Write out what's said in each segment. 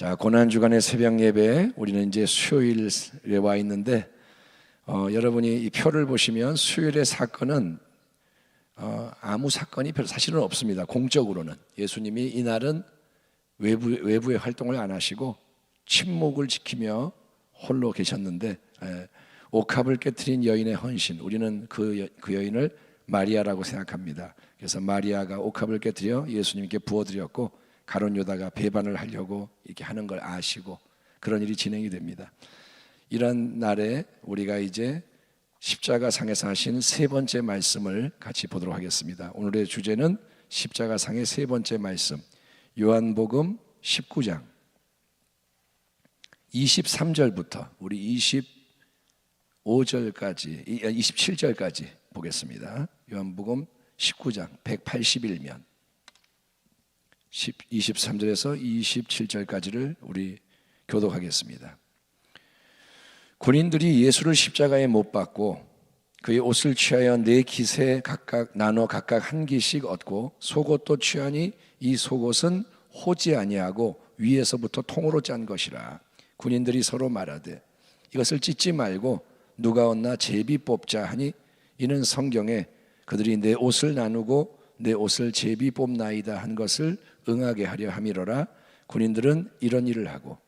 자, 고난주간의 새벽 예배, 우리는 이제 수요일에 와 있는데 여러분이 이 표를 보시면 수요일의 사건은 아무 사건이 별 사실은 없습니다. 공적으로는 예수님이 이날은 외부의 활동을 안 하시고 침묵을 지키며 홀로 계셨는데, 옥합을 깨트린 여인의 헌신, 우리는 그 여인을 마리아라고 생각합니다. 그래서 마리아가 옥합을 깨트려 예수님께 부어드렸고, 가룟 유다가 배반을 하려고 이렇게 하는 걸 아시고 그런 일이 진행이 됩니다. 이런 날에 우리가 이제 십자가상에서 하신 세 번째 말씀을 같이 보도록 하겠습니다. 오늘의 주제는 십자가상의 세 번째 말씀, 요한복음 19장 23절부터 우리 27절까지 보겠습니다. 요한복음 19장 181면 23절에서 27절까지를 우리 교독하겠습니다. 군인들이 예수를 십자가에 못 박고 그의 옷을 취하여 네 깃에 각각 한 기씩 얻고 속옷도 취하니 이 속옷은 호지 아니하고 위에서부터 통으로 짠 것이라. 군인들이 서로 말하되 이것을 찢지 말고 누가 얻나 제비 뽑자 하니, 이는 성경에 그들이 내 옷을 나누고 내 옷을 제비 뽑나이다 한 것을 응하게 하려 함이로라. 군인들은 이런 일을 하고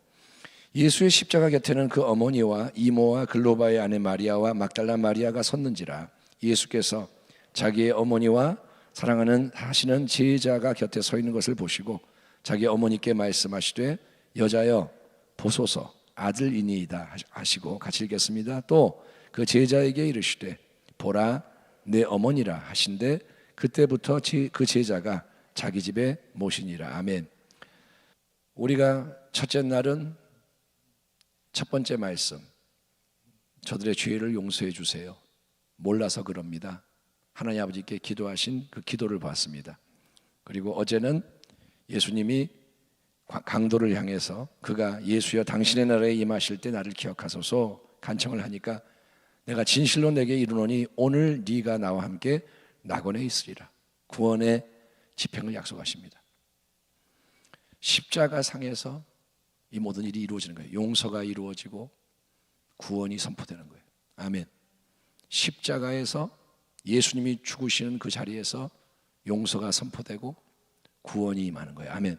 예수의 십자가 곁에는 그 어머니와 이모와 글로바의 아내 마리아와 막달라 마리아가 섰는지라. 예수께서 자기의 어머니와 사랑하는 하시는 제자가 곁에 서 있는 것을 보시고 자기 어머니께 말씀하시되 여자여 보소서 아들이니이다 하시고, 같이 읽겠습니다. 또 그 제자에게 이르시되 보라 내 어머니라 하신데 그때부터 그 제자가 자기 집에 모시니라. 아멘. 우리가 첫째 날은 첫 번째 말씀, 저들의 죄를 용서해 주세요. 몰라서 그럽니다. 하나님 아버지께 기도하신 그 기도를 봤습니다. 그리고 어제는 예수님이 강도를 향해서 그가 예수여 당신의 나라에 임하실 때 나를 기억하소서 간청을 하니까 내가 진실로 내게 이르노니 오늘 네가 나와 함께 낙원에 있으리라. 구원의 집행을 약속하십니다. 십자가상에서 이 모든 일이 이루어지는 거예요. 용서가 이루어지고 구원이 선포되는 거예요. 아멘. 십자가에서 예수님이 죽으시는 그 자리에서 용서가 선포되고 구원이 임하는 거예요. 아멘.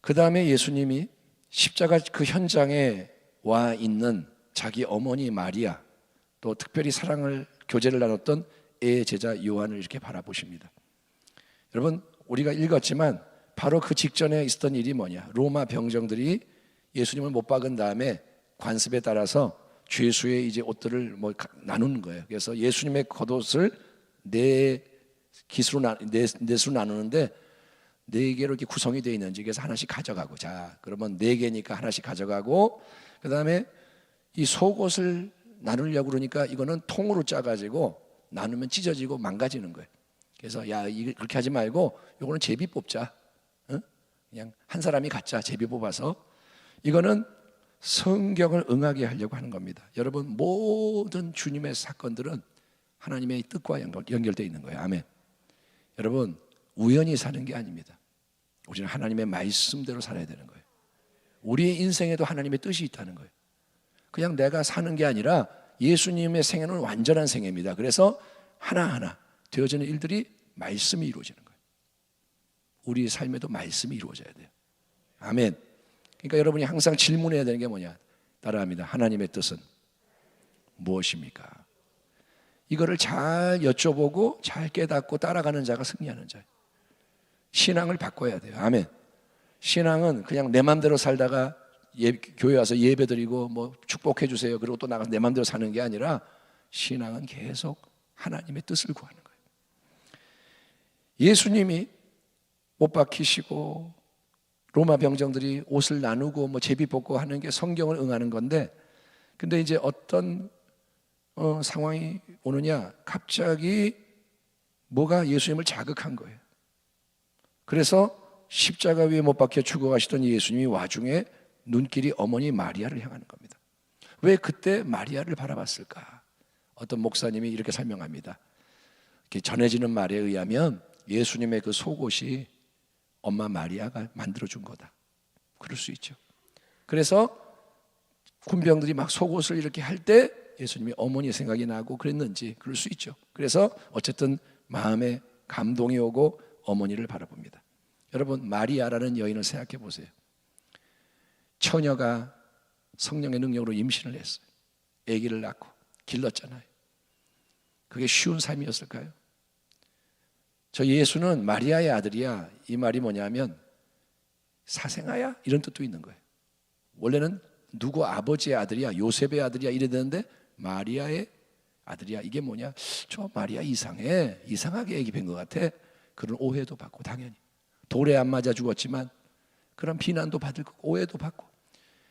그 다음에 예수님이 십자가 그 현장에 와 있는 자기 어머니 마리아, 또 특별히 교제를 나눴던 제자 요한을 이렇게 바라보십니다. 여러분, 우리가 읽었지만 바로 그 직전에 있었던 일이 뭐냐? 로마 병정들이 예수님을 못 박은 다음에 관습에 따라서 죄수의 이제 옷들을 나누는 거예요. 그래서 예수님의 겉옷을 네 깃으로 나누는데 네 개로 이렇게 구성이 되어 있는지, 그래서 하나씩 가져가고, 자 그러면 네 개니까 하나씩 가져가고, 그 다음에 이 속옷을 나누려고 그러니까 이거는 통으로 짜가지고 나누면 찢어지고 망가지는 거예요. 그래서 야 그렇게 하지 말고 이거는 제비 뽑자. 그냥 한 사람이 갖자. 제비 뽑아서. 이거는 성경을 응하게 하려고 하는 겁니다. 여러분, 모든 주님의 사건들은 하나님의 뜻과 연결되어 있는 거예요. 아멘. 여러분, 우연히 사는 게 아닙니다. 우리는 하나님의 말씀대로 살아야 되는 거예요. 우리의 인생에도 하나님의 뜻이 있다는 거예요. 그냥 내가 사는 게 아니라 예수님의 생애는 완전한 생애입니다. 그래서 하나하나 되어지는 일들이 말씀이 이루어지는 거예요. 우리 삶에도 말씀이 이루어져야 돼요. 아멘. 그러니까 여러분이 항상 질문해야 되는 게 뭐냐? 따라합니다. 하나님의 뜻은 무엇입니까? 이거를 잘 여쭤보고 잘 깨닫고 따라가는 자가 승리하는 자예요. 신앙을 바꿔야 돼요. 아멘. 신앙은 그냥 내 맘대로 살다가 교회 와서 예배 드리고 축복해 주세요 그리고 또 나가서 내 맘대로 사는 게 아니라, 신앙은 계속 하나님의 뜻을 구하는 거예요. 예수님이 못 박히시고 로마 병정들이 옷을 나누고 제비 뽑고 하는 게 성경을 응하는 건데, 근데 이제 어떤 상황이 오느냐, 갑자기 뭐가 예수님을 자극한 거예요. 그래서 십자가 위에 못 박혀 죽어가시던 예수님이 와중에 눈길이 어머니 마리아를 향하는 겁니다. 왜 그때 마리아를 바라봤을까? 어떤 목사님이 이렇게 설명합니다. 이렇게 전해지는 말에 의하면 예수님의 그 속옷이 엄마 마리아가 만들어준 거다. 그럴 수 있죠. 그래서 군병들이 막 속옷을 이렇게 할 때 예수님이 어머니 생각이 나고 그랬는지 그럴 수 있죠. 그래서 어쨌든 마음에 감동이 오고 어머니를 바라봅니다. 여러분, 마리아라는 여인을 생각해 보세요. 처녀가 성령의 능력으로 임신을 했어요. 아기를 낳고 길렀잖아요. 그게 쉬운 삶이었을까요? 저 예수는 마리아의 아들이야. 이 말이 뭐냐면 사생아야? 이런 뜻도 있는 거예요. 원래는 누구 아버지의 아들이야, 요셉의 아들이야 이래 되는데 마리아의 아들이야. 이게 뭐냐? 저 마리아 이상해. 이상하게 애기 뵌 것 같아. 그런 오해도 받고, 당연히 돌에 안 맞아 죽었지만 그런 비난도 받을 거고 오해도 받고.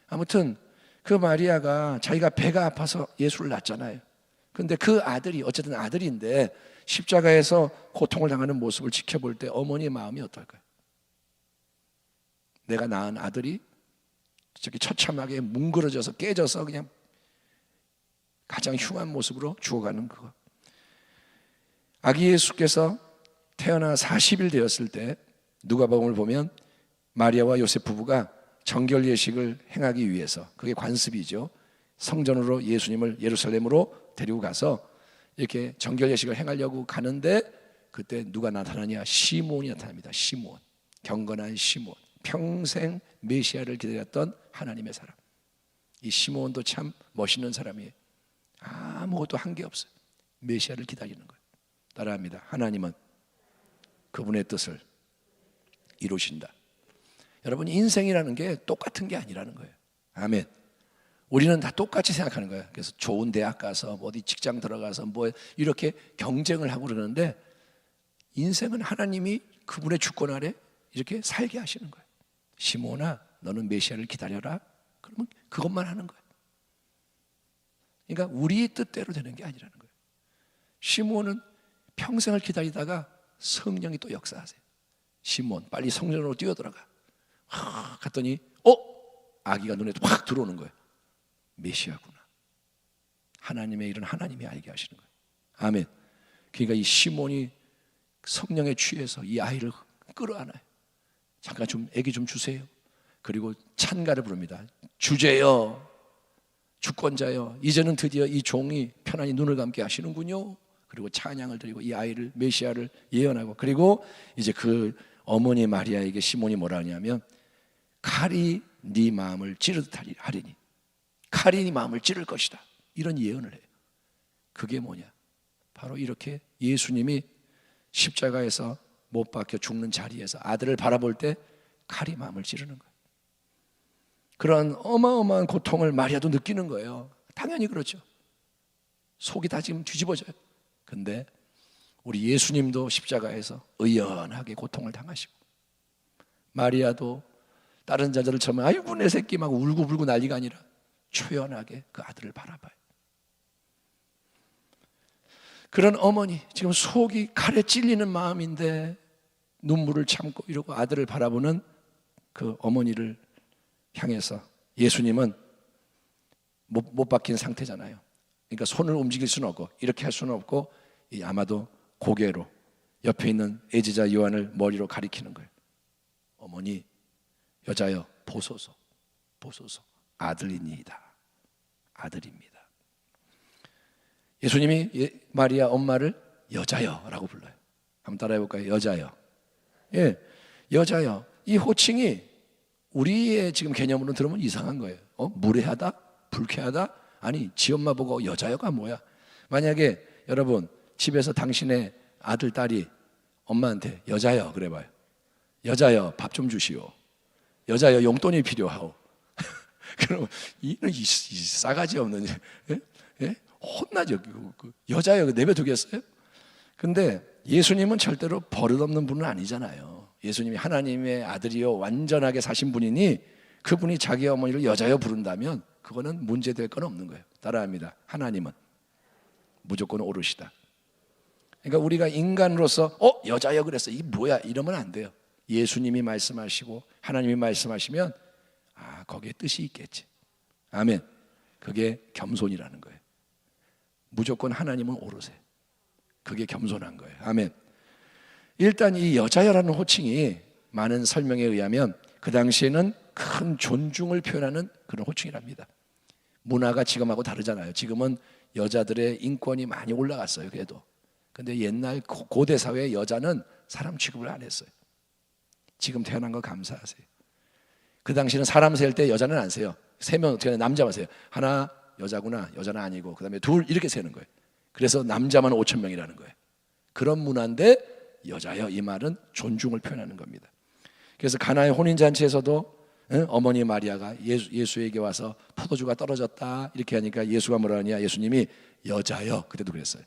아무튼 그 마리아가 자기가 배가 아파서 예수를 낳았잖아요. 그런데 그 아들이 어쨌든 아들인데 십자가에서 고통을 당하는 모습을 지켜볼 때 어머니의 마음이 어떨까요? 내가 낳은 아들이 저기 처참하게 뭉그러져서 깨져서 그냥 가장 흉한 모습으로 죽어가는 그거. 아기 예수께서 태어나 40일 되었을 때 누가복음을 보면 마리아와 요셉 부부가 정결 예식을 행하기 위해서, 그게 관습이죠. 성전으로 예수님을 예루살렘으로 데리고 가서 이렇게 정결 예식을 행하려고 가는데 그때 누가 나타나냐? 시몬이 나타납니다. 시몬, 경건한 시몬, 평생 메시아를 기다렸던 하나님의 사람. 이 시몬도 참 멋있는 사람이에요. 아무것도 한 게 없어요. 메시아를 기다리는 거예요. 따라합니다. 하나님은 그분의 뜻을 이루신다. 여러분, 인생이라는 게 똑같은 게 아니라는 거예요. 아멘. 우리는 다 똑같이 생각하는 거예요. 그래서 좋은 대학 가서 어디 직장 들어가서 뭐 이렇게 경쟁을 하고 그러는데 인생은 하나님이 그분의 주권 아래 이렇게 살게 하시는 거예요. 시몬아, 너는 메시아를 기다려라. 그러면 그것만 하는 거예요. 그러니까 우리 뜻대로 되는 게 아니라는 거예요. 시몬은 평생을 기다리다가 성령이 또 역사하세요. 시몬, 빨리 성전으로 뛰어들어가. 갔더니 아기가 눈에 확 들어오는 거예요. 메시아구나. 하나님의 일은 하나님이 알게 하시는 거예요. 아멘. 그러니까 이 시몬이 성령에 취해서 이 아이를 끌어안아요. 잠깐 좀 애기 좀 주세요. 그리고 찬가를 부릅니다. 주제여, 주권자여, 이제는 드디어 이 종이 편안히 눈을 감게 하시는군요. 그리고 찬양을 드리고 이 아이를, 메시아를 예언하고, 그리고 이제 그 어머니 마리아에게 시몬이 뭐라 하냐면 칼이 네 마음을 찌르듯 하리니, 칼이 네 마음을 찌를 것이다, 이런 예언을 해요. 그게 뭐냐? 바로 이렇게 예수님이 십자가에서 못 박혀 죽는 자리에서 아들을 바라볼 때 칼이 마음을 찌르는 거예요. 그런 어마어마한 고통을 마리아도 느끼는 거예요. 당연히 그렇죠. 속이 다 지금 뒤집어져요. 근데 우리 예수님도 십자가에서 의연하게 고통을 당하시고, 마리아도 다른 자들처럼 아이고 내 새끼 막 울고불고 난리가 아니라 초연하게 그 아들을 바라봐요. 그런 어머니, 지금 속이 칼에 찔리는 마음인데 눈물을 참고 이러고 아들을 바라보는 그 어머니를 향해서 예수님은 못 박힌 상태잖아요. 그러니까 손을 움직일 수는 없고 이렇게 할 수는 없고 아마도 고개로 옆에 있는 애지자 요한을 머리로 가리키는 거예요. 어머니, 여자여 보소서, 보소서, 아들이니이다. 아들입니다. 예수님이 마리아 엄마를 여자여라고 불러요. 한번 따라해 볼까요? 여자여. 예, 여자여. 이 호칭이 우리의 지금 개념으로 들으면 이상한 거예요. 무례하다? 불쾌하다? 아니, 지 엄마 보고 여자여가 뭐야? 만약에 여러분 집에서 당신의 아들, 딸이 엄마한테 여자여 그래봐요. 여자여 밥 좀 주시오. 여자여 용돈이 필요하오. 그러면 이는 이 싸가지 없는, 예? 예? 혼나죠. 여자여 내버려두겠어요? 근데 예수님은 절대로 버릇없는 분은 아니잖아요. 예수님이 하나님의 아들이요 완전하게 사신 분이니 그분이 자기 어머니를 여자여 부른다면 그거는 문제될 건 없는 거예요. 따라합니다. 하나님은 무조건 옳으시다. 그러니까 우리가 인간으로서 여자여 그랬어, 이게 뭐야 이러면 안 돼요. 예수님이 말씀하시고 하나님이 말씀하시면 거기에 뜻이 있겠지. 아멘. 그게 겸손이라는 거예요. 무조건 하나님은 옳으세요. 그게 겸손한 거예요. 아멘. 일단 이 여자여라는 호칭이 많은 설명에 의하면 그 당시에는 큰 존중을 표현하는 그런 호칭이랍니다. 문화가 지금하고 다르잖아요. 지금은 여자들의 인권이 많이 올라갔어요. 그래도. 근데 옛날 고대 사회의 여자는 사람 취급을 안 했어요. 지금 태어난 거 감사하세요. 그 당시는 사람 셀 때 여자는 안 세요. 세면 어떻게 남자만 세요. 하나 여자구나, 여자는 아니고 그 다음에 둘 이렇게 세는 거예요. 그래서 남자만 5천 명이라는 거예요. 그런 문화인데 여자여 이 말은 존중을 표현하는 겁니다. 그래서 가나의 혼인잔치에서도 어머니 마리아가 예수에게 와서 포도주가 떨어졌다 이렇게 하니까 예수가 뭐라 하냐, 예수님이 여자여, 그때도 그랬어요.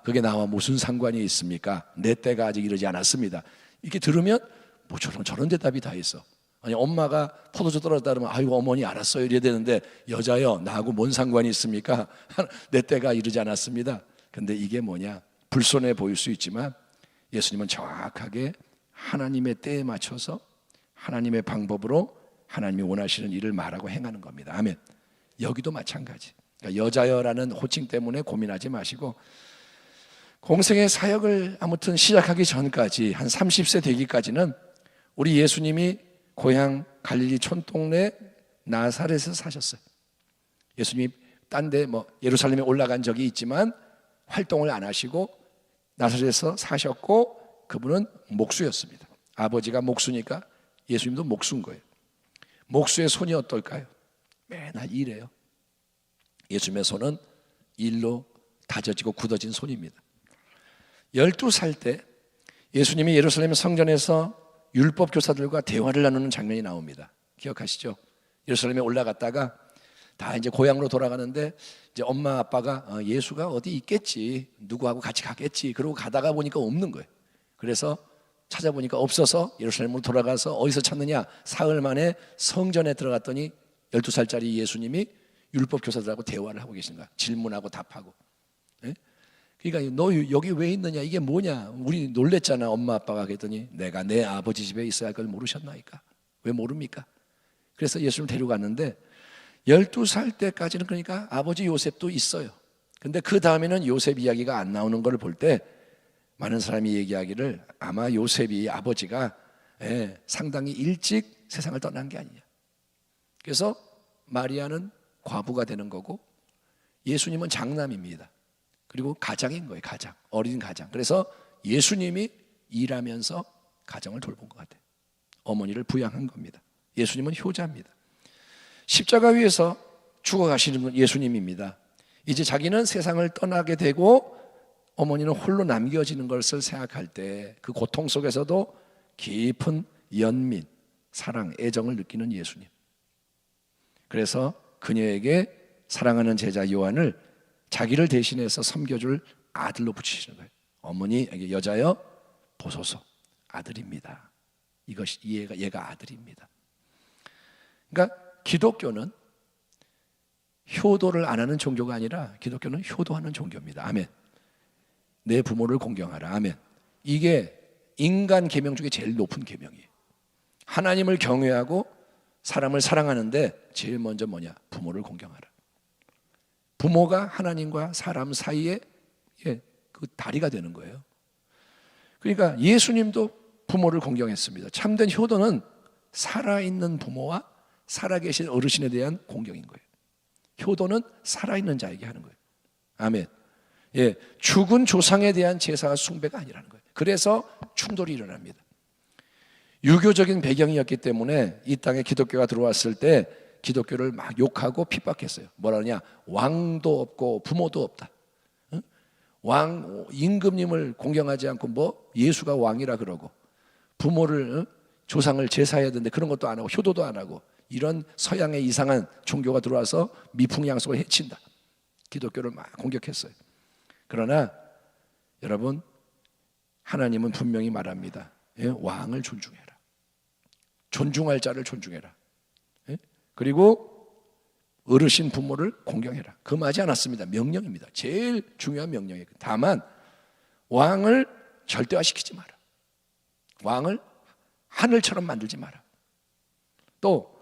그게 나와 무슨 상관이 있습니까? 내 때가 아직 이르지 않았습니다. 이렇게 들으면 뭐 저런 대답이 다 있어. 아니 엄마가 포도주 떨어졌다 그러면 아이고 어머니 알았어요 이래야 되는데 여자여 나하고 뭔 상관이 있습니까? 내 때가 이르지 않았습니다. 근데 이게 뭐냐, 불손해 보일 수 있지만 예수님은 정확하게 하나님의 때에 맞춰서 하나님의 방법으로 하나님이 원하시는 일을 말하고 행하는 겁니다. 아멘. 여기도 마찬가지. 그러니까 여자여라는 호칭 때문에 고민하지 마시고 공생의 사역을 아무튼 시작하기 전까지 한 30세 되기까지는 우리 예수님이 고향 갈릴리 촌동네 나사렛에서 사셨어요. 예수님이 딴 데 예루살렘에 올라간 적이 있지만 활동을 안 하시고 나사렛에서 사셨고 그분은 목수였습니다. 아버지가 목수니까 예수님도 목수인 거예요. 목수의 손이 어떨까요? 맨날 일해요. 예수님의 손은 일로 다져지고 굳어진 손입니다. 12살 때 예수님이 예루살렘 성전에서 율법 교사들과 대화를 나누는 장면이 나옵니다. 기억하시죠? 예루살렘에 올라갔다가 다 이제 고향으로 돌아가는데 이제 엄마 아빠가 예수가 어디 있겠지, 누구하고 같이 가겠지, 그러고 가다가 보니까 없는 거예요. 그래서 찾아보니까 없어서 예루살렘으로 돌아가서 어디서 찾느냐, 사흘 만에 성전에 들어갔더니 12살짜리 예수님이 율법 교사들하고 대화를 하고 계신 거야. 질문하고 답하고. 예? 그러니까 너 여기 왜 있느냐, 이게 뭐냐, 우리 놀랬잖아 엄마 아빠가. 그랬더니 내가 내 아버지 집에 있어야 할 걸 모르셨나이까? 왜 모릅니까? 그래서 예수님을 데려갔는데 12살 때까지는 그러니까 아버지 요셉도 있어요. 근데 그 다음에는 요셉 이야기가 안 나오는 걸 볼 때 많은 사람이 얘기하기를 아마 요셉이 아버지가 상당히 일찍 세상을 떠난 게 아니냐. 그래서 마리아는 과부가 되는 거고 예수님은 장남입니다. 그리고 가장인 거예요. 가장, 어린 가장. 그래서 예수님이 일하면서 가정을 돌본 것 같아요. 어머니를 부양한 겁니다. 예수님은 효자입니다. 십자가 위에서 죽어가시는 예수님입니다. 이제 자기는 세상을 떠나게 되고 어머니는 홀로 남겨지는 것을 생각할 때 그 고통 속에서도 깊은 연민, 사랑, 애정을 느끼는 예수님. 그래서 그녀에게 사랑하는 제자 요한을 자기를 대신해서 섬겨줄 아들로 붙이시는 거예요. 어머니, 여자여 보소서, 아들입니다. 이것이 얘가 아들입니다. 그러니까 기독교는 효도를 안 하는 종교가 아니라 기독교는 효도하는 종교입니다. 아멘. 내 부모를 공경하라. 아멘. 이게 인간 계명 중에 제일 높은 계명이에요. 하나님을 경외하고 사람을 사랑하는데 제일 먼저 뭐냐? 부모를 공경하라. 부모가 하나님과 사람 사이에 그 다리가 되는 거예요. 그러니까 예수님도 부모를 공경했습니다. 참된 효도는 살아있는 부모와 살아계신 어르신에 대한 공경인 거예요. 효도는 살아있는 자에게 하는 거예요. 아멘. 죽은 조상에 대한 제사와 숭배가 아니라는 거예요. 그래서 충돌이 일어납니다. 유교적인 배경이었기 때문에 이 땅에 기독교가 들어왔을 때 기독교를 막 욕하고 핍박했어요. 뭐라 그러냐? 왕도 없고 부모도 없다. 왕 임금님을 공경하지 않고 예수가 왕이라 그러고 부모를 조상을 제사해야 되는데 그런 것도 안 하고 효도도 안 하고 이런 서양의 이상한 종교가 들어와서 미풍양속을 해친다. 기독교를 막 공격했어요. 그러나 여러분, 하나님은 분명히 말합니다. 왕을 존중해라. 존중할 자를 존중해라. 그리고 어르신 부모를 공경해라. 금하지 않았습니다. 명령입니다. 제일 중요한 명령이에요. 다만 왕을 절대화시키지 마라. 왕을 하늘처럼 만들지 마라. 또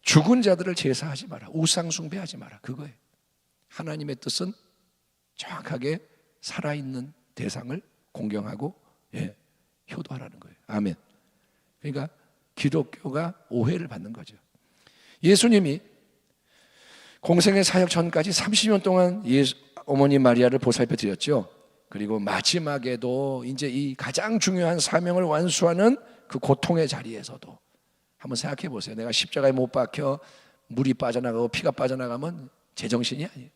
죽은 자들을 제사하지 마라. 우상 숭배하지 마라. 그거예요. 하나님의 뜻은 정확하게 살아있는 대상을 공경하고 효도하라는 거예요. 아멘. 그러니까 기독교가 오해를 받는 거죠. 예수님이 공생의 사역 전까지 30년 동안 어머니 마리아를 보살펴 드렸죠. 그리고 마지막에도 이제 이 가장 중요한 사명을 완수하는 그 고통의 자리에서도 한번 생각해 보세요. 내가 십자가에 못 박혀 물이 빠져나가고 피가 빠져나가면 제정신이 아니에요.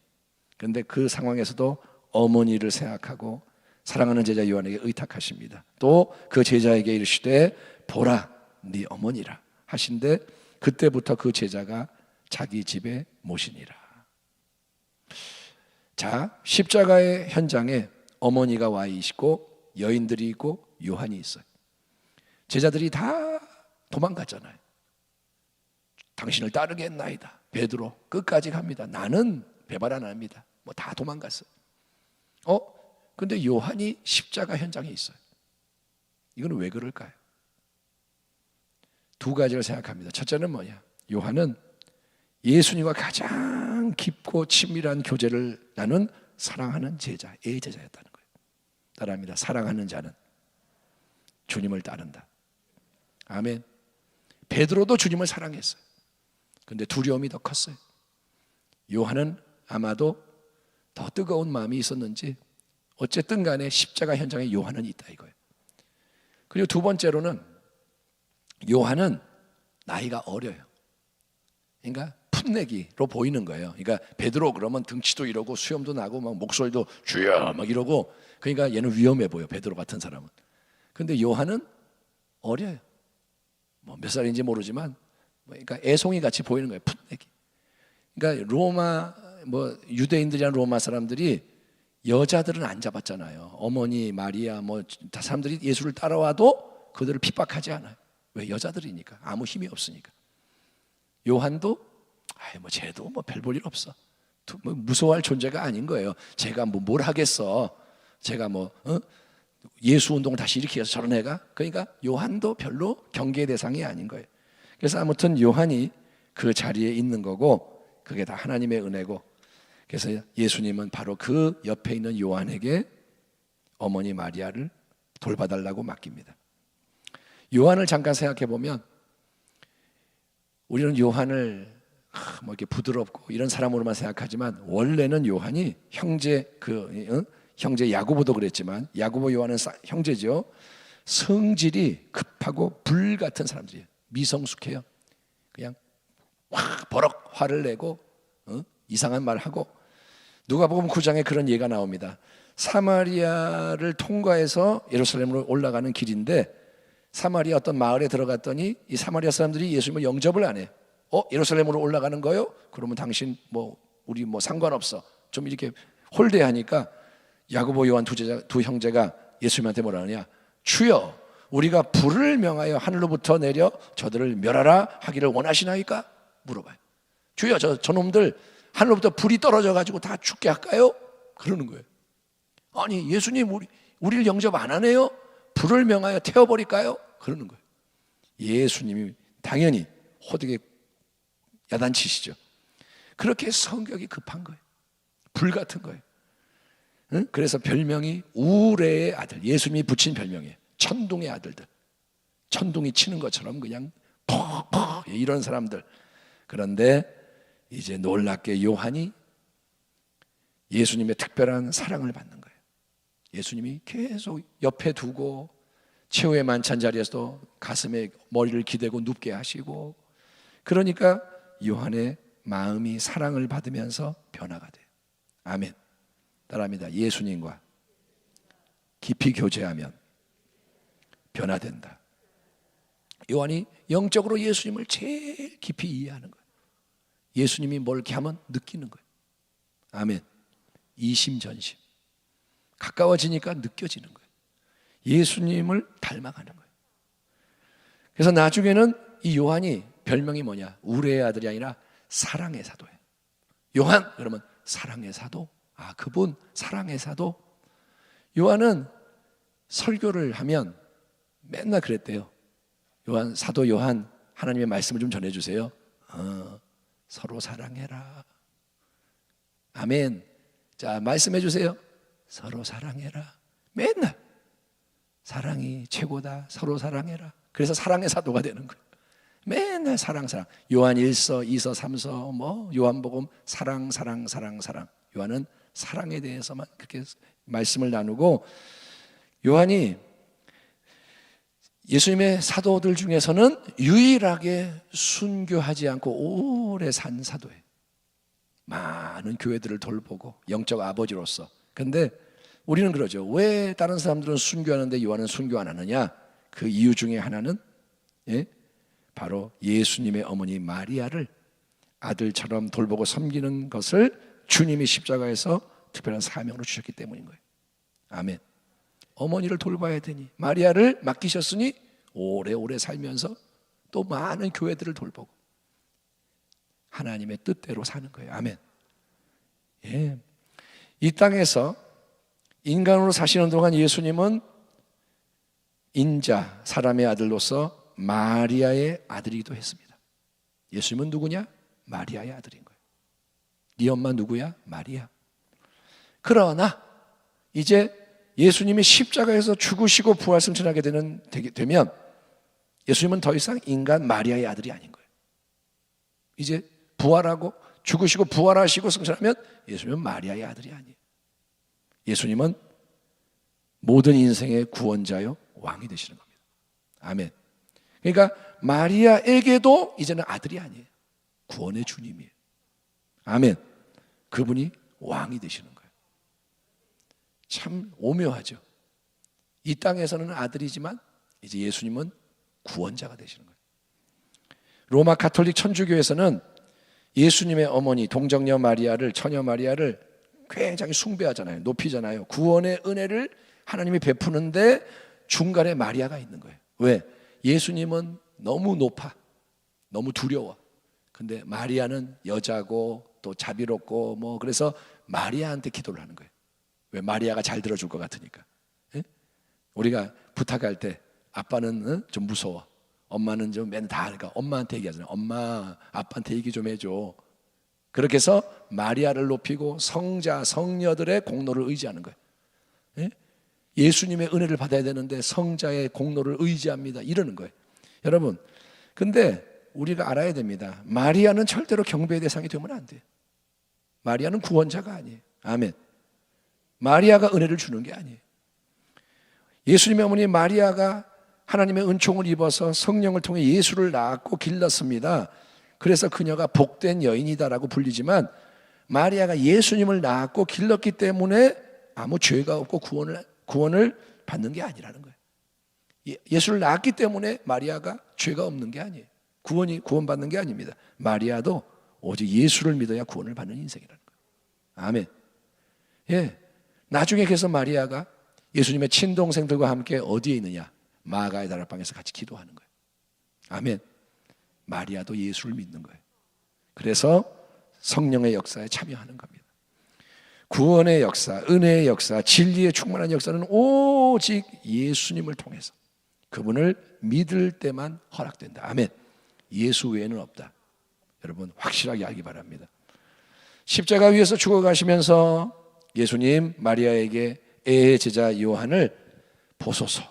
그런데 그 상황에서도 어머니를 생각하고 사랑하는 제자 요한에게 의탁하십니다. 또 그 제자에게 이르시되 보라 네 어머니라 하신데 그때부터 그 제자가 자기 집에 모시니라. 자, 십자가의 현장에 어머니가 와 있고 여인들이 있고 요한이 있어요. 제자들이 다 도망갔잖아요. 당신을 따르겠나이다. 베드로 끝까지 갑니다. 나는 배발 안 합니다. 뭐 다 도망갔어요. 근데 요한이 십자가 현장에 있어요. 이건 왜 그럴까요? 두 가지를 생각합니다. 첫째는 뭐냐? 요한은 예수님과 가장 깊고 친밀한 교제를 나눈 사랑하는 제자, 애제자였다는 거예요. 따라합니다. 사랑하는 자는 주님을 따른다. 아멘. 베드로도 주님을 사랑했어요. 근데 두려움이 더 컸어요. 요한은 아마도 더 뜨거운 마음이 있었는지 어쨌든 간에 십자가 현장에 요한은 있다 이거예요. 그리고 두 번째로는 요한은 나이가 어려요. 그러니까 풋내기로 보이는 거예요. 그러니까 베드로 그러면 등치도 이러고 수염도 나고 막 목소리도 주여 막 이러고, 그러니까 얘는 위험해 보여, 베드로 같은 사람은. 근데 요한은 어려요. 뭐 몇 살인지 모르지만 그러니까 애송이 같이 보이는 거예요. 풋내기. 그러니까 로마 뭐 유대인들이나 로마 사람들이 여자들은 안 잡았잖아요. 어머니 마리아 뭐 다 사람들이 예수를 따라와도 그들을 핍박하지 않아요. 왜? 여자들이니까. 아무 힘이 없으니까. 요한도 뭐 쟤도 뭐 별 볼 일 없어. 뭐 무서워할 존재가 아닌 거예요. 제가 뭐 뭘 하겠어. 제가 뭐 예수 운동을 다시 일으키겠어 저런 애가. 그러니까 요한도 별로 경계의 대상이 아닌 거예요. 그래서 아무튼 요한이 그 자리에 있는 거고 그게 다 하나님의 은혜고, 그래서 예수님은 바로 그 옆에 있는 요한에게 어머니 마리아를 돌봐달라고 맡깁니다. 요한을 잠깐 생각해 보면 우리는 요한을 뭐 이렇게 부드럽고 이런 사람으로만 생각하지만 원래는 요한이 형제 야고보도 그랬지만 야고보 요한은 형제죠. 성질이 급하고 불 같은 사람들이에요. 미성숙해요. 그냥 확 버럭 화를 내고 이상한 말 하고. 누가복음 9장에 그런 예가 나옵니다. 사마리아를 통과해서 예루살렘으로 올라가는 길인데 사마리아 어떤 마을에 들어갔더니 이 사마리아 사람들이 예수님을 영접을 안 해요. 예루살렘으로 올라가는 거요? 그러면 당신 우리 상관없어. 좀 이렇게 홀대하니까 야고보 요한 두 형제가 예수님한테 뭐라 하느냐? 주여, 우리가 불을 명하여 하늘로부터 내려 저들을 멸하라 하기를 원하시나이까? 물어봐요. 주여, 저놈들 하늘로부터 불이 떨어져 가지고 다 죽게 할까요? 그러는 거예요. 아니 예수님 우리를 영접 안 하네요? 불을 명하여 태워버릴까요? 그러는 거예요. 예수님이 당연히 호되게 야단치시죠. 그렇게 성격이 급한 거예요. 불 같은 거예요. 그래서 별명이 우레의 아들, 예수님이 붙인 별명이에요. 천둥의 아들들. 천둥이 치는 것처럼 그냥 퍽퍽 이런 사람들. 그런데 이제 놀랍게 요한이 예수님의 특별한 사랑을 받는 거예요. 예수님이 계속 옆에 두고 최후의 만찬 자리에서도 가슴에 머리를 기대고 눕게 하시고, 그러니까 요한의 마음이 사랑을 받으면서 변화가 돼요. 아멘. 따라합니다. 예수님과 깊이 교제하면 변화된다. 요한이 영적으로 예수님을 제일 깊이 이해하는 거예요. 예수님이 뭘 이렇게 하면 느끼는 거예요. 아멘. 이심전심. 가까워지니까 느껴지는 거예요. 예수님을 닮아가는 거예요. 그래서 나중에는 이 요한이 별명이 뭐냐? 우레의 아들이 아니라 사랑의 사도예요. 요한 그러면 사랑의 사도. 그분 사랑의 사도. 요한은 설교를 하면 맨날 그랬대요. 사도 요한, 하나님의 말씀을 좀 전해주세요. 서로 사랑해라. 아멘. 자, 말씀해 주세요. 서로 사랑해라. 맨날 사랑이 최고다. 서로 사랑해라. 그래서 사랑의 사도가 되는 거예요. 맨날 사랑. 요한 1서, 2서, 3서, 요한복음 사랑. 요한은 사랑에 대해서만 그렇게 말씀을 나누고, 요한이 예수님의 사도들 중에서는 유일하게 순교하지 않고 오래 산 사도예요. 많은 교회들을 돌보고 영적 아버지로서. 근데 우리는 그러죠. 왜 다른 사람들은 순교하는데 요한은 순교 안 하느냐? 그 이유 중에 하나는 바로 예수님의 어머니 마리아를 아들처럼 돌보고 섬기는 것을 주님이 십자가에서 특별한 사명으로 주셨기 때문인 거예요. 아멘. 어머니를 돌봐야 되니 마리아를 맡기셨으니 오래오래 살면서 또 많은 교회들을 돌보고 하나님의 뜻대로 사는 거예요. 아멘. 예. 이 땅에서 인간으로 사시는 동안 예수님은 인자, 사람의 아들로서 마리아의 아들이기도 했습니다. 예수님은 누구냐? 마리아의 아들인 거예요. 네 엄마 누구야? 마리아. 그러나 이제 예수님이 십자가에서 죽으시고 부활승천하게 되면 예수님은 더 이상 인간 마리아의 아들이 아닌 거예요. 이제 부활하고 죽으시고 부활하시고 승천하면 예수님은 마리아의 아들이 아니에요. 예수님은 모든 인생의 구원자요 왕이 되시는 겁니다. 아멘. 그러니까 마리아에게도 이제는 아들이 아니에요. 구원의 주님이에요. 아멘. 그분이 왕이 되시는 거예요. 참 오묘하죠. 이 땅에서는 아들이지만 이제 예수님은 구원자가 되시는 거예요. 로마 가톨릭 천주교에서는 예수님의 어머니 동정녀 마리아를, 처녀 마리아를 굉장히 숭배하잖아요. 높이잖아요. 구원의 은혜를 하나님이 베푸는데 중간에 마리아가 있는 거예요. 왜? 예수님은 너무 높아, 너무 두려워. 근데 마리아는 여자고 또 자비롭고 그래서 마리아한테 기도를 하는 거예요. 왜? 마리아가 잘 들어줄 것 같으니까. 예? 우리가 부탁할 때 아빠는 좀 무서워, 엄마는 좀 맨날 다 하니까 엄마한테 얘기하잖아요. 엄마, 아빠한테 얘기 좀 해줘. 그렇게 해서 마리아를 높이고 성자, 성녀들의 공로를 의지하는 거예요. 예? 예수님의 은혜를 받아야 되는데 성자의 공로를 의지합니다, 이러는 거예요. 여러분, 근데 우리가 알아야 됩니다. 마리아는 절대로 경배의 대상이 되면 안 돼요. 마리아는 구원자가 아니에요. 아멘. 마리아가 은혜를 주는 게 아니에요. 예수님의 어머니 마리아가 하나님의 은총을 입어서 성령을 통해 예수를 낳았고 길렀습니다. 그래서 그녀가 복된 여인이다라고 불리지만 마리아가 예수님을 낳았고 길렀기 때문에 아무 죄가 없고 구원을 받는 게 아니라는 거예요. 예수를 낳았기 때문에 마리아가 죄가 없는 게 아니에요. 구원받는 게 아닙니다. 마리아도 오직 예수를 믿어야 구원을 받는 인생이라는 거예요. 아멘. 예. 나중에 그래서 마리아가 예수님의 친동생들과 함께 어디에 있느냐? 마가의 다락방에서 같이 기도하는 거예요. 아멘. 마리아도 예수를 믿는 거예요. 그래서 성령의 역사에 참여하는 겁니다. 구원의 역사, 은혜의 역사, 진리에 충만한 역사는 오직 예수님을 통해서 그분을 믿을 때만 허락된다. 아멘. 예수 외에는 없다. 여러분 확실하게 알기 바랍니다. 십자가 위에서 죽어가시면서 예수님 마리아에게 애의 제자 요한을 보소서,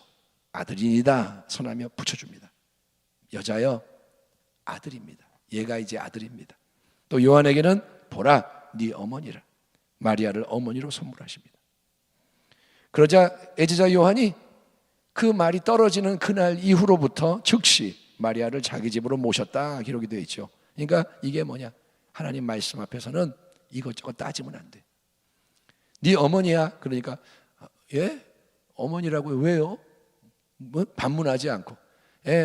아들이니다 선하며 붙여줍니다. 여자여, 아들입니다. 얘가 이제 아들입니다. 또 요한에게는 보라, 네 어머니라, 마리아를 어머니로 선물하십니다. 그러자 애제자 요한이 그 말이 떨어지는 그날 이후로부터 즉시 마리아를 자기 집으로 모셨다 기록이 되어 있죠. 그러니까 이게 뭐냐? 하나님 말씀 앞에서는 이것저것 따지면 안 돼. 네 어머니야. 그러니까 예? 어머니라고요? 왜요? 반문하지 않고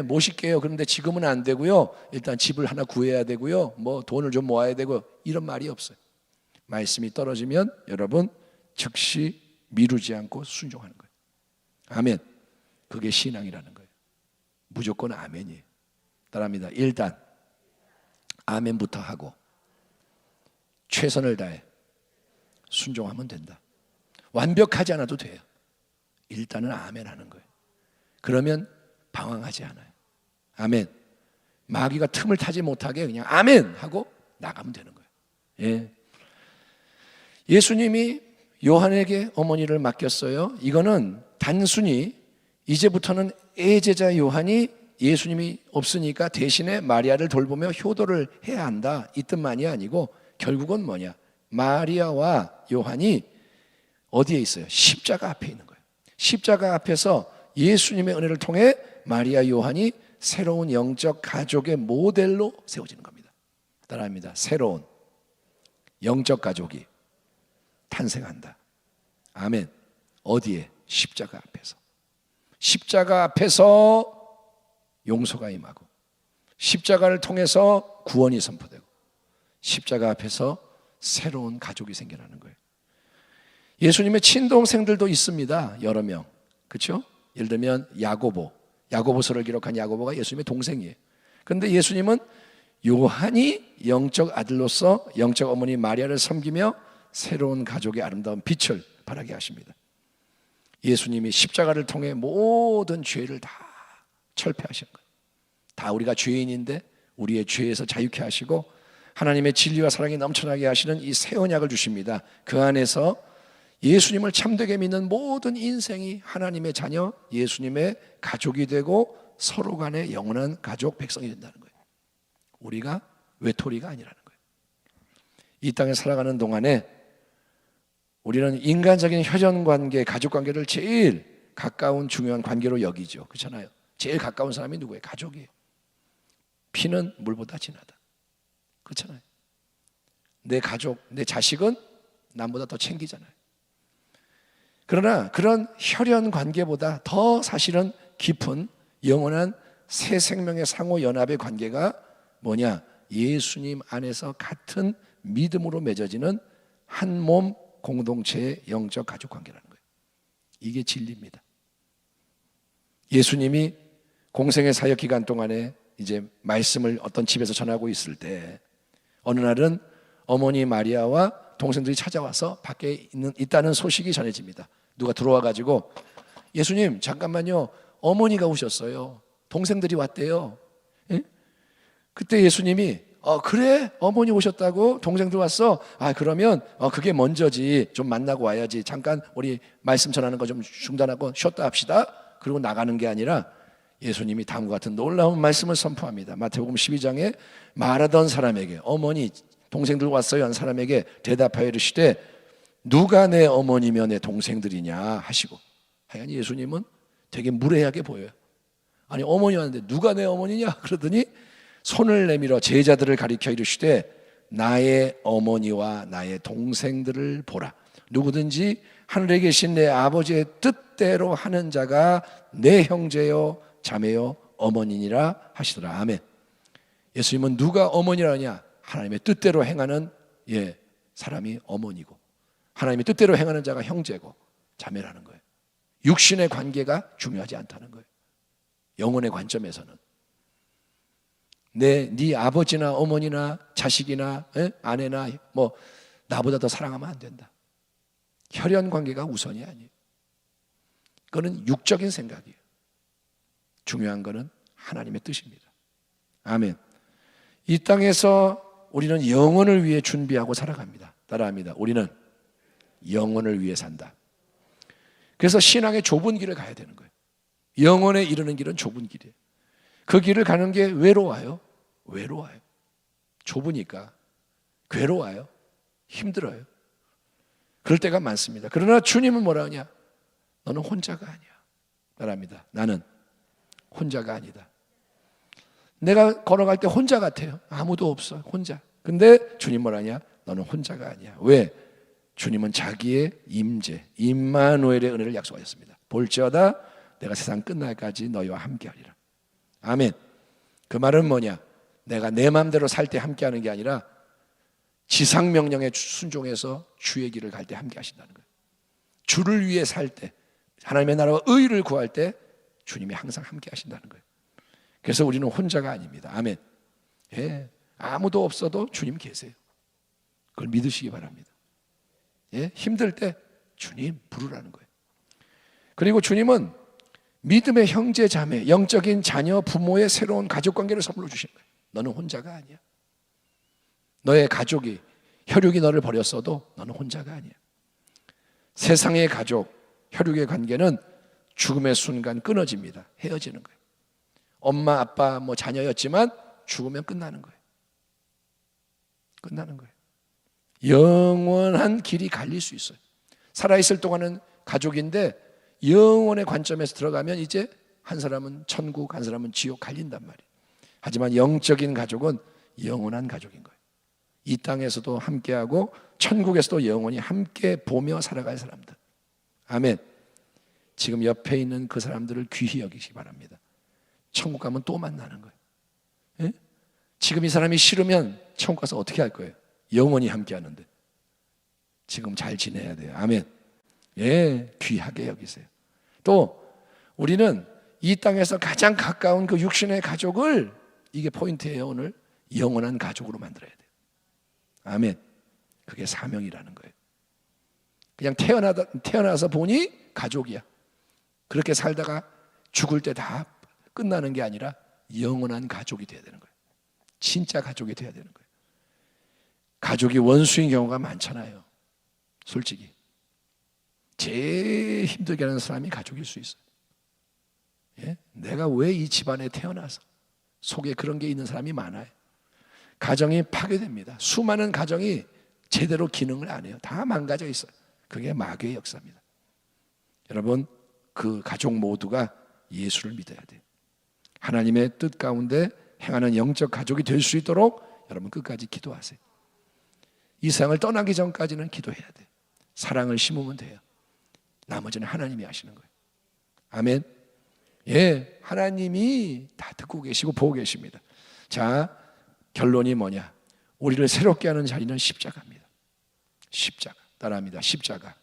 모실게요. 그런데 지금은 안 되고요. 일단 집을 하나 구해야 되고요. 돈을 좀 모아야 되고 이런 말이 없어요. 말씀이 떨어지면 여러분 즉시 미루지 않고 순종하는 거예요. 아멘. 그게 신앙이라는 거예요. 무조건 아멘이에요. 따라합니다. 일단 아멘부터 하고 최선을 다해 순종하면 된다. 완벽하지 않아도 돼요. 일단은 아멘 하는 거예요. 그러면 방황하지 않아요. 아멘. 마귀가 틈을 타지 못하게 그냥 아멘 하고 나가면 되는 거예요. 예. 예수님이 요한에게 어머니를 맡겼어요. 이거는 단순히 이제부터는 애제자 요한이 예수님이 없으니까 대신에 마리아를 돌보며 효도를 해야 한다, 이 뜻만이 아니고 결국은 뭐냐, 마리아와 요한이 어디에 있어요? 십자가 앞에 있는 거예요. 십자가 앞에서 예수님의 은혜를 통해 마리아, 요한이 새로운 영적 가족의 모델로 세워지는 겁니다. 따라합니다. 새로운 영적 가족이 탄생한다. 아멘. 어디에? 십자가 앞에서. 십자가 앞에서 용서가 임하고, 십자가를 통해서 구원이 선포되고, 십자가 앞에서 새로운 가족이 생겨나는 거예요. 예수님의 친동생들도 있습니다. 여러 명. 그렇죠? 예를 들면 야고보서를 기록한 야고보가 예수님의 동생이에요. 그런데 예수님은 요한이 영적 아들로서 영적 어머니 마리아를 섬기며 새로운 가족의 아름다운 빛을 발하게 하십니다. 예수님이 십자가를 통해 모든 죄를 다 철폐하시는 거예요. 다 우리가 죄인인데 우리의 죄에서 자유케 하시고 하나님의 진리와 사랑이 넘쳐나게 하시는 이 새 언약을 주십니다. 그 안에서 예수님을 참되게 믿는 모든 인생이 하나님의 자녀, 예수님의 가족이 되고 서로 간의 영원한 가족, 백성이 된다는 거예요. 우리가 외톨이가 아니라는 거예요. 이 땅에 살아가는 동안에 우리는 인간적인 혈연관계, 가족관계를 제일 가까운 중요한 관계로 여기죠. 그렇잖아요. 제일 가까운 사람이 누구예요? 가족이에요. 피는 물보다 진하다. 그렇잖아요. 내 가족, 내 자식은 남보다 더 챙기잖아요. 그러나 그런 혈연 관계보다 더 사실은 깊은 영원한 새 생명의 상호 연합의 관계가 뭐냐? 예수님 안에서 같은 믿음으로 맺어지는 한 몸 공동체의 영적 가족 관계라는 거예요. 이게 진리입니다. 예수님이 공생의 사역 기간 동안에 이제 말씀을 어떤 집에서 전하고 있을 때 어느 날은 어머니 마리아와 동생들이 찾아와서 밖에 있다는 소식이 전해집니다. 누가 들어와 가지고 예수님 잠깐만요, 어머니가 오셨어요. 동생들이 왔대요. 예? 그때 예수님이 그래? 어머니 오셨다고? 동생들 왔어? 그러면 그게 먼저지. 좀 만나고 와야지. 잠깐 우리 말씀 전하는 거 좀 중단하고 쉬었다 합시다. 그리고 나가는 게 아니라 예수님이 다음과 같은 놀라운 말씀을 선포합니다. 마태복음 12장에 말하던 사람에게, 어머니 동생들 왔어요 한 사람에게 대답하여 이르시되 누가 내 어머니며 내 동생들이냐 하시고. 하여간 예수님은 되게 무례하게 보여요. 아니 어머니 왔는데 누가 내 어머니냐 그러더니 손을 내밀어 제자들을 가리켜 이르시되 나의 어머니와 나의 동생들을 보라. 누구든지 하늘에 계신 내 아버지의 뜻대로 하는 자가 내 형제요 자매요 어머니니라 하시더라. 아멘. 예수님은 누가 어머니라냐? 하나님의 뜻대로 행하는 사람이 어머니고 하나님의 뜻대로 행하는 자가 형제고 자매라는 거예요. 육신의 관계가 중요하지 않다는 거예요. 영혼의 관점에서는 네 아버지나 어머니나 자식이나 아내나 나보다 더 사랑하면 안 된다. 혈연 관계가 우선이 아니에요. 그거는 육적인 생각이에요. 중요한 거는 하나님의 뜻입니다. 아멘. 이 땅에서 우리는 영혼을 위해 준비하고 살아갑니다. 따라합니다. 우리는 영혼을 위해 산다. 그래서 신앙의 좁은 길을 가야 되는 거예요. 영혼에 이르는 길은 좁은 길이에요. 그 길을 가는 게 외로워요. 좁으니까 괴로워요. 힘들어요. 그럴 때가 많습니다. 그러나 주님은 뭐라 하냐? 너는 혼자가 아니야. 말합니다. 나는 혼자가 아니다. 내가 걸어갈 때 혼자 같아요. 아무도 없어. 혼자. 근데 주님 뭐라 하냐? 너는 혼자가 아니야. 왜? 주님은 자기의 임재, 임마누엘의 은혜를 약속하셨습니다. 볼지어다 내가 세상 끝날까지 너희와 함께하리라. 아멘. 그 말은 뭐냐? 내가 내 마음대로 살 때 함께하는 게 아니라 지상명령에 순종해서 주의 길을 갈 때 함께 하신다는 거예요. 주를 위해 살 때, 하나님의 나라와 의를 구할 때 주님이 항상 함께 하신다는 거예요. 그래서 우리는 혼자가 아닙니다. 아멘. 아무도 없어도 주님 계세요. 그걸 믿으시기 바랍니다. 힘들 때 주님 부르라는 거예요. 그리고 주님은 믿음의 형제 자매, 영적인 자녀, 부모의 새로운 가족관계를 선물로 주신 거예요. 너는 혼자가 아니야. 너의 가족이, 혈육이 너를 버렸어도 너는 혼자가 아니야. 세상의 가족, 혈육의 관계는 죽음의 순간 끊어집니다. 헤어지는 거예요. 엄마, 아빠, 뭐 자녀였지만 죽으면 끝나는 거예요. 끝나는 거예요. 영원한 길이 갈릴 수 있어요. 살아있을 동안은 가족인데 영원의 관점에서 들어가면 이제 한 사람은 천국, 한 사람은 지옥 갈린단 말이에요. 하지만 영적인 가족은 영원한 가족인 거예요. 이 땅에서도 함께하고 천국에서도 영원히 함께 보며 살아갈 사람들. 아멘. 지금 옆에 있는 그 사람들을 귀히 여기시기 바랍니다. 천국 가면 또 만나는 거예요. 예? 지금 이 사람이 싫으면 천국 가서 어떻게 할 거예요? 영원히 함께 하는데. 지금 잘 지내야 돼요. 아멘. 예, 귀하게 여기세요. 또 우리는 이 땅에서 가장 가까운 그 육신의 가족을, 이게 포인트예요. 오늘 영원한 가족으로 만들어야 돼요. 아멘. 그게 사명이라는 거예요. 그냥 태어나서 보니 가족이야. 그렇게 살다가 죽을 때 다 끝나는 게 아니라 영원한 가족이 돼야 되는 거예요. 진짜 가족이 돼야 되는 거예요. 가족이 원수인 경우가 많잖아요. 솔직히 제일 힘들게 하는 사람이 가족일 수 있어요. 예? 내가 왜 이 집안에 태어나서, 속에 그런 게 있는 사람이 많아요. 가정이 파괴됩니다. 수많은 가정이 제대로 기능을 안 해요. 다 망가져 있어요. 그게 마귀의 역사입니다. 여러분, 그 가족 모두가 예수를 믿어야 돼요. 하나님의 뜻 가운데 행하는 영적 가족이 될 수 있도록 여러분 끝까지 기도하세요. 이 세상을 떠나기 전까지는 기도해야 돼요. 사랑을 심으면 돼요. 나머지는 하나님이 하시는 거예요. 아멘. 예, 하나님이 다 듣고 계시고 보고 계십니다. 자, 결론이 뭐냐? 우리를 새롭게 하는 자리는 십자가입니다. 십자가. 따라합니다. 십자가.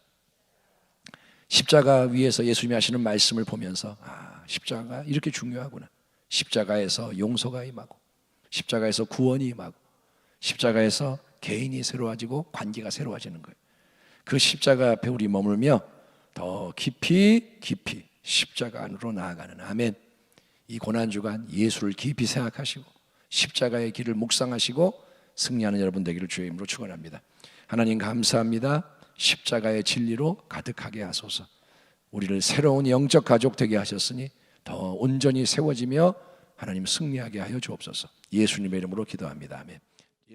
십자가 위에서 예수님이 하시는 말씀을 보면서, 아, 십자가가 이렇게 중요하구나. 십자가에서 용서가 임하고, 십자가에서 구원이 임하고, 십자가에서 개인이 새로워지고 관계가 새로워지는 거예요. 그 십자가 앞에 우리 머물며 더 깊이 십자가 안으로 나아가는, 아멘. 이 고난주간 예수를 깊이 생각하시고 십자가의 길을 묵상하시고 승리하는 여러분 되기를 주의 이름으로 축원합니다. 하나님 감사합니다. 십자가의 진리로 가득하게 하소서. 우리를 새로운 영적 가족 되게 하셨으니 더 온전히 세워지며 하나님 승리하게 하여 주옵소서. 예수님의 이름으로 기도합니다. 아멘.